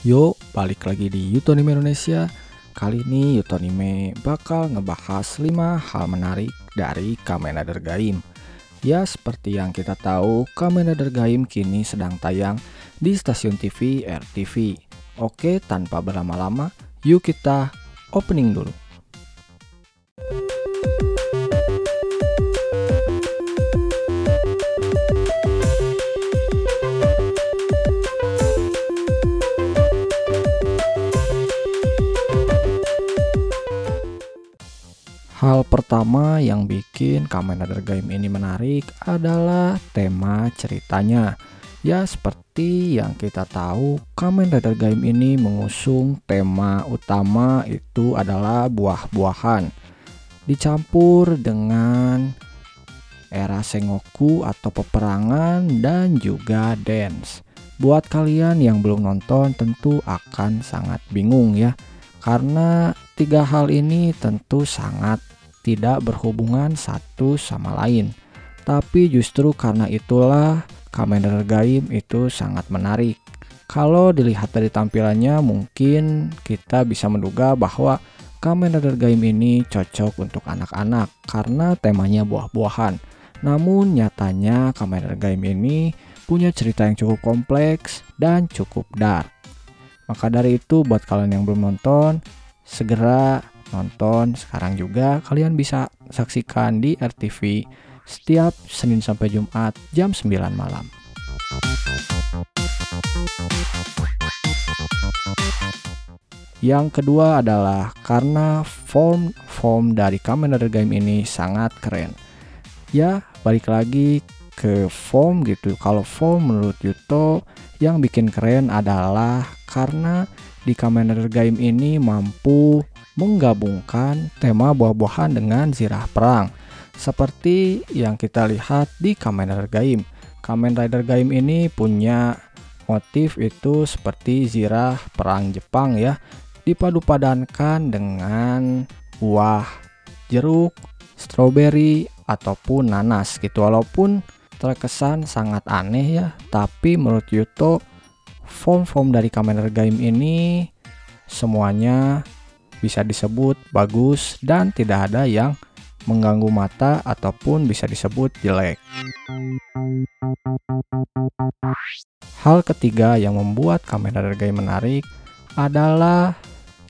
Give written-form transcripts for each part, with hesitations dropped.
Yuk, balik lagi di Yutonime Indonesia. Kali ini Yutonime bakal ngebahas 5 hal menarik dari Kamen Rider Gaim. Ya, seperti yang kita tahu, Kamen Rider Gaim kini sedang tayang di stasiun TV RTV. Oke, tanpa berlama-lama, yuk kita opening dulu. Hal pertama yang bikin Kamen Rider Gaim ini menarik adalah tema ceritanya. Ya, seperti yang kita tahu, Kamen Rider Gaim ini mengusung tema utama itu adalah buah-buahan. Dicampur dengan era Sengoku atau peperangan dan juga dance. Buat kalian yang belum nonton tentu akan sangat bingung ya. Karena tiga hal ini tentu sangat tidak berhubungan satu sama lain. Tapi justru karena itulah Kamen Rider Gaim itu sangat menarik. Kalau dilihat dari tampilannya mungkin kita bisa menduga bahwa Kamen Rider Gaim ini cocok untuk anak-anak karena temanya buah-buahan. Namun nyatanya Kamen Rider Gaim ini punya cerita yang cukup kompleks dan cukup dark. Maka dari itu buat kalian yang belum nonton, segera nonton sekarang juga. Kalian bisa saksikan di RTV setiap Senin sampai Jumat jam 9 malam. Yang kedua adalah karena form dari Kamen Rider Gaim ini sangat keren. Ya, balik lagi ke form gitu. Kalau form menurut Yuto yang bikin keren adalah karena di Kamen Rider Gaim ini mampu menggabungkan tema buah-buahan dengan zirah perang. Seperti yang kita lihat di Kamen Rider Gaim. Kamen Rider Gaim ini punya motif itu seperti zirah perang Jepang ya. Dipadu-padankan dengan buah jeruk, stroberi ataupun nanas gitu. Walaupun terkesan sangat aneh ya, tapi menurut Yuto form dari Kamen Rider Gaim ini semuanya bisa disebut bagus dan tidak ada yang mengganggu mata ataupun bisa disebut jelek. Hal ketiga yang membuat Kamen Rider Gaim menarik adalah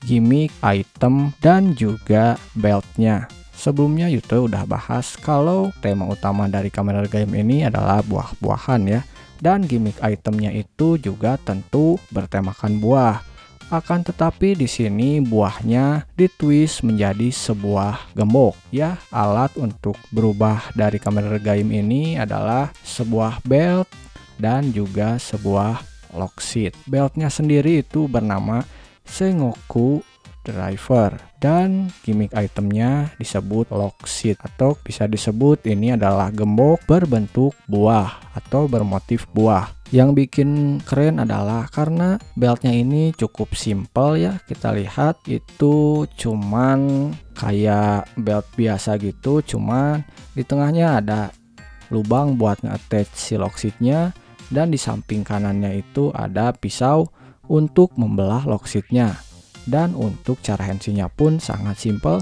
gimmick, item, dan juga beltnya. Sebelumnya Yuto udah bahas kalau tema utama dari Kamen Rider Gaim ini adalah buah-buahan ya. Dan gimmick itemnya itu juga tentu bertemakan buah. Akan tetapi di sini buahnya ditwist menjadi sebuah gembok ya. Alat untuk berubah dari Kamen Rider Gaim ini adalah sebuah belt dan juga sebuah lockseat. Beltnya sendiri itu bernama Sengoku Driver dan gimmick itemnya disebut lockseat atau bisa disebut ini adalah gembok berbentuk buah atau bermotif buah. Yang bikin keren adalah karena beltnya ini cukup simple ya. Kita lihat itu cuman kayak belt biasa gitu, cuman di tengahnya ada lubang buat nge-attach si lockseatnya dan di samping kanannya itu ada pisau untuk membelah lockseatnya. Dan untuk cara hensinya pun sangat simple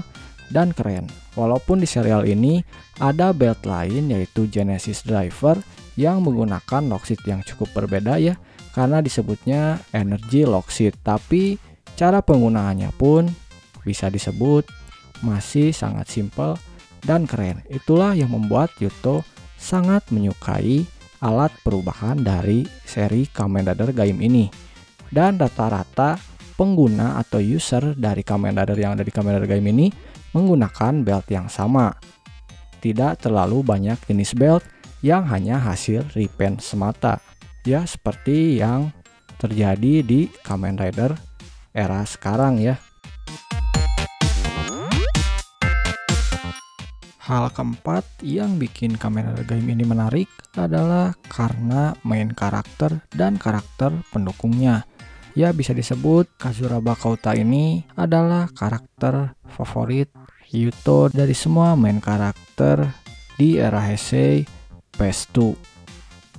dan keren. Walaupun di serial ini ada belt lain yaitu Genesis Driver yang menggunakan lockseat yang cukup berbeda ya, karena disebutnya Energy Lockseat. Tapi cara penggunaannya pun bisa disebut masih sangat simple dan keren. Itulah yang membuat Yuto sangat menyukai alat perubahan dari seri Kamen Rider Gaim ini. Dan rata-rata pengguna atau user dari Kamen Rider yang ada di Kamen Rider Gaim ini menggunakan belt yang sama. Tidak terlalu banyak jenis belt yang hanya hasil repaint semata. Ya, seperti yang terjadi di Kamen Rider era sekarang ya. Hal keempat yang bikin Kamen Rider Gaim ini menarik adalah karena main karakter dan karakter pendukungnya. Ya, bisa disebut Kazura Bakouta ini adalah karakter favorit Yuto dari semua main karakter di era Heisei PS2.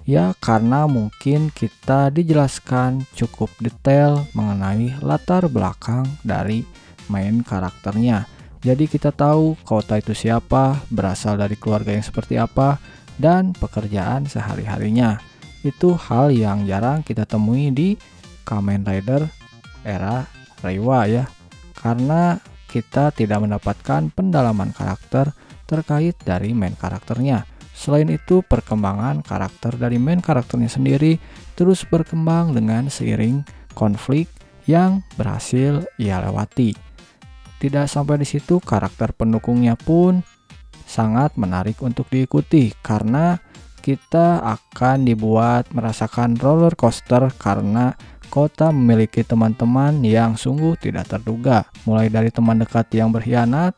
Ya, karena mungkin kita dijelaskan cukup detail mengenai latar belakang dari main karakternya. Jadi kita tahu Kota itu siapa, berasal dari keluarga yang seperti apa, dan pekerjaan sehari-harinya. Itu hal yang jarang kita temui di Kamen Rider era Reiwa ya. Karena kita tidak mendapatkan pendalaman karakter terkait dari main karakternya. Selain itu, perkembangan karakter dari main karakternya sendiri terus berkembang dengan seiring konflik yang berhasil ia lewati. Tidak sampai di situ, karakter pendukungnya pun sangat menarik untuk diikuti karena kita akan dibuat merasakan roller coaster karena Kota memiliki teman-teman yang sungguh tidak terduga, mulai dari teman dekat yang berkhianat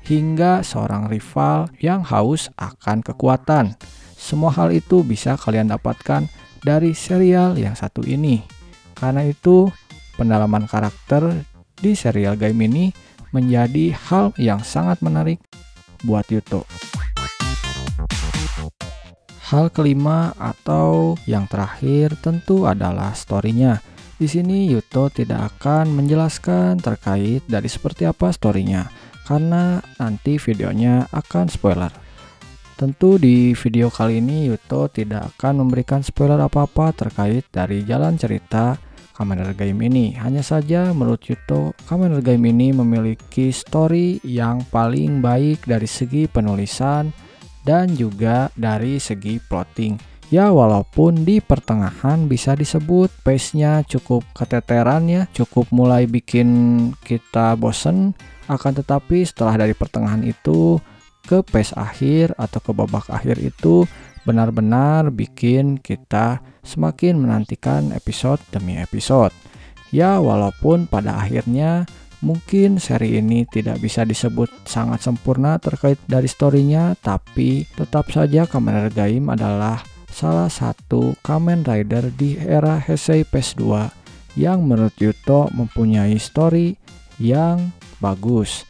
hingga seorang rival yang haus akan kekuatan. Semua hal itu bisa kalian dapatkan dari serial yang satu ini. Karena itu, pendalaman karakter di serial game ini menjadi hal yang sangat menarik buat Yuto. Hal kelima atau yang terakhir tentu adalah story-nya. Di sini Yuto tidak akan menjelaskan terkait dari seperti apa story-nya, karena nanti videonya akan spoiler. Tentu di video kali ini Yuto tidak akan memberikan spoiler apa-apa terkait dari jalan cerita Kamen Rider Game ini. Hanya saja menurut Yuto, Kamen Rider Game ini memiliki story yang paling baik dari segi penulisan dan juga dari segi plotting. Ya, walaupun di pertengahan bisa disebut pace-nya cukup keteteran ya, cukup mulai bikin kita bosen. Akan tetapi setelah dari pertengahan itu ke pace akhir atau ke babak akhir itu benar-benar bikin kita semakin menantikan episode demi episode. Ya, walaupun pada akhirnya mungkin seri ini tidak bisa disebut sangat sempurna terkait dari story-nya, tapi tetap saja Kamen Rider Game adalah salah satu Kamen Rider di era Heisei PS2 yang menurut Yuto mempunyai story yang bagus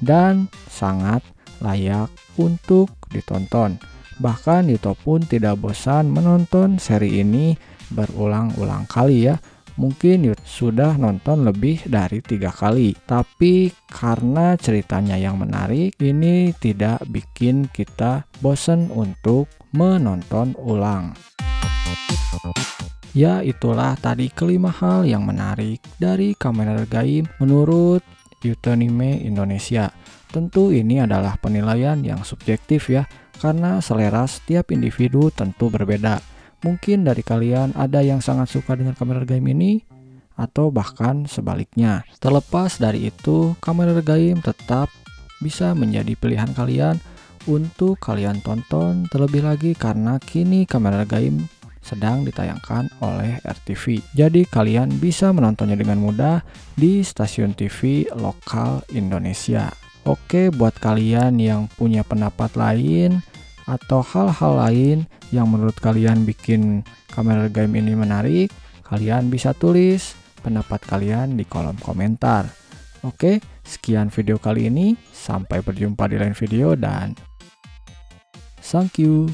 dan sangat layak untuk ditonton. Bahkan Yuto pun tidak bosan menonton seri ini berulang-ulang kali ya. Mungkin Yuto sudah nonton lebih dari 3 kali. Tapi karena ceritanya yang menarik, ini tidak bikin kita bosan untuk menonton ulang. Ya, itulah tadi kelima hal yang menarik dari Kamen Rider Game menurut Yutonime Indonesia. Tentu ini adalah penilaian yang subjektif ya, karena selera setiap individu tentu berbeda. Mungkin dari kalian ada yang sangat suka dengan Kamen Rider Game ini, atau bahkan sebaliknya. Terlepas dari itu, Kamen Rider Game tetap bisa menjadi pilihan kalian untuk kalian tonton, terlebih lagi karena kini Kamen Rider Game sedang ditayangkan oleh RTV. Jadi kalian bisa menontonnya dengan mudah di stasiun TV lokal Indonesia. Oke, buat kalian yang punya pendapat lain atau hal-hal lain yang menurut kalian bikin Kamen Rider Game ini menarik, kalian bisa tulis pendapat kalian di kolom komentar. Oke, sekian video kali ini. Sampai berjumpa di lain video dan thank you.